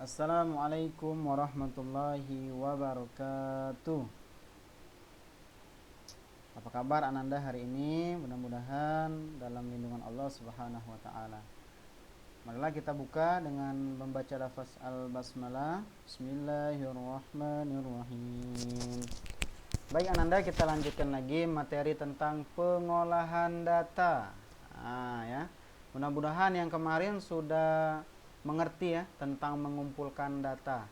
Assalamualaikum warahmatullahi wabarakatuh. Apa kabar Ananda hari ini? Mudah-mudahan dalam lindungan Allah Subhanahu wa taala. Marilah kita buka dengan membaca lafaz al-basmalah. Bismillahirrahmanirrahim. Baik Ananda, kita lanjutkan lagi materi tentang pengolahan data. Ya. Mudah-mudahan yang kemarin sudah mengerti ya tentang mengumpulkan data.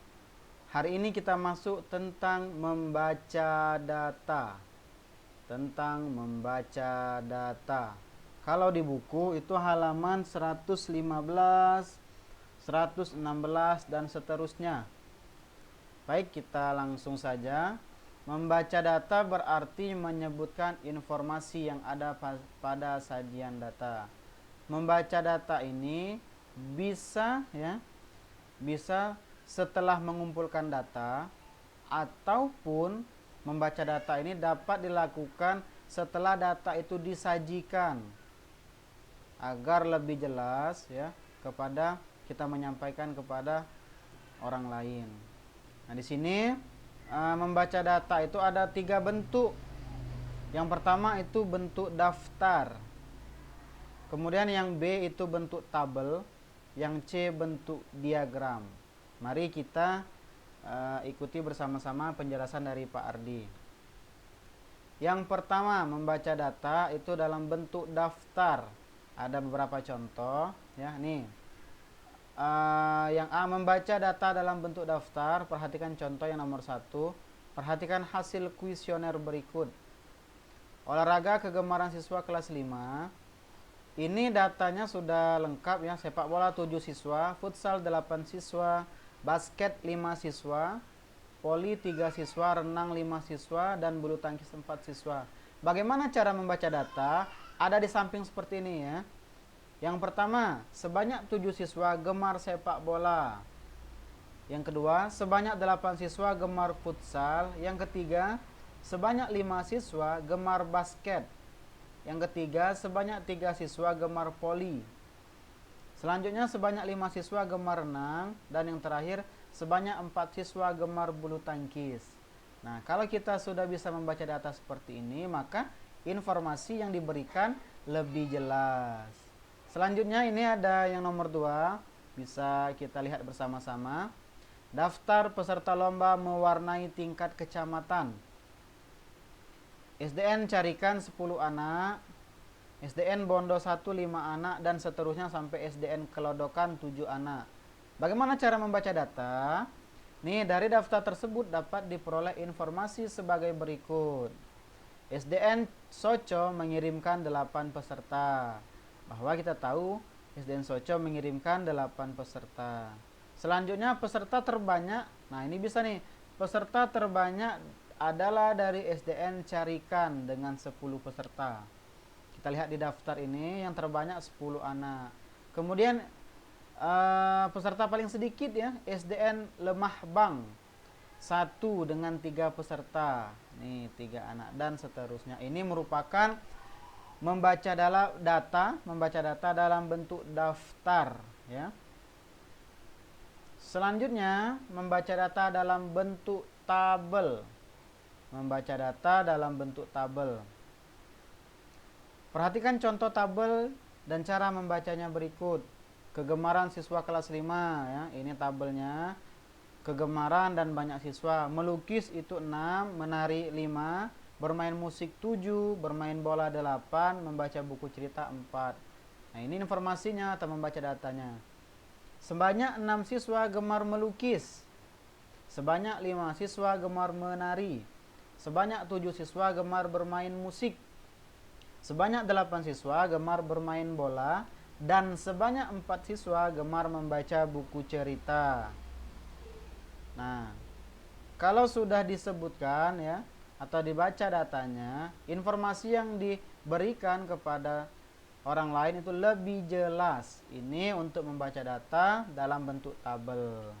Hari ini kita masuk tentang membaca data. Tentang membaca data. Kalau di buku itu halaman 115, 116 dan seterusnya. Baik, kita langsung saja. Membaca data berarti menyebutkan informasi yang ada pada sajian data. Membaca data ini bisa setelah mengumpulkan data, ataupun membaca data ini dapat dilakukan setelah data itu disajikan agar lebih jelas ya kepada kita menyampaikan kepada orang lain. Nah, di sini membaca data itu ada 3 bentuk. Yang pertama itu bentuk daftar. Kemudian yang B itu bentuk tabel, yang C bentuk diagram. Mari kita ikuti bersama-sama penjelasan dari Pak Ardi. Yang pertama, membaca data itu dalam bentuk daftar. Ada beberapa contoh ya, nih. Yang A, membaca data dalam bentuk daftar. Perhatikan contoh yang nomor 1. Perhatikan hasil kuesioner berikut. Olahraga kegemaran siswa kelas 5. Ini datanya sudah lengkap ya. Sepak bola 7 siswa, futsal 8 siswa, basket 5 siswa, voli 3 siswa, renang 5 siswa, dan bulu tangkis 4 siswa. Bagaimana cara membaca data? Ada di samping seperti ini ya. Yang pertama, sebanyak 7 siswa gemar sepak bola. Yang kedua, sebanyak 8 siswa gemar futsal. Yang ketiga, sebanyak 5 siswa gemar basket. Yang ketiga, sebanyak 3 siswa gemar voli. Selanjutnya, sebanyak 5 siswa gemar renang. Dan yang terakhir, sebanyak 4 siswa gemar bulu tangkis. Nah, kalau kita sudah bisa membaca data seperti ini, maka informasi yang diberikan lebih jelas. Selanjutnya ini ada yang nomor 2. Bisa kita lihat bersama-sama. Daftar peserta lomba mewarnai tingkat kecamatan. SDN carikan 10 anak, SDN Bondo 1 5 anak, dan seterusnya sampai SDN Kelodokan 7 anak. Bagaimana cara membaca data? Nih, dari daftar tersebut dapat diperoleh informasi sebagai berikut. SDN Soco mengirimkan 8 peserta. Bahwa kita tahu SDN Soco mengirimkan 8 peserta. Selanjutnya peserta terbanyak. Nah, ini bisa nih. Peserta terbanyak adalah dari SDN Carikan dengan 10 peserta. Kita lihat di daftar ini yang terbanyak 10 anak. Kemudian peserta paling sedikit ya, SDN Lemah Bang 1 dengan 3 peserta. Nih 3 anak dan seterusnya. Ini merupakan membaca data dalam bentuk daftar ya. Selanjutnya membaca data dalam bentuk tabel. Membaca data dalam bentuk tabel. Perhatikan contoh tabel dan cara membacanya berikut. Kegemaran siswa kelas 5 ya, ini tabelnya. Kegemaran dan banyak siswa. Melukis itu 6, menari 5, bermain musik 7, bermain bola 8, membaca buku cerita 4. Nah, ini informasinya atau membaca datanya. Sebanyak 6 siswa gemar melukis. Sebanyak 5 siswa gemar menari. Sebanyak 7 siswa gemar bermain musik. Sebanyak 8 siswa gemar bermain bola. Dan sebanyak 4 siswa gemar membaca buku cerita. Nah, kalau sudah disebutkan ya, atau dibaca datanya, informasi yang diberikan kepada orang lain itu lebih jelas. Ini untuk membaca data dalam bentuk tabel.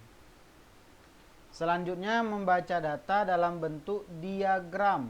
Selanjutnya membaca data dalam bentuk diagram.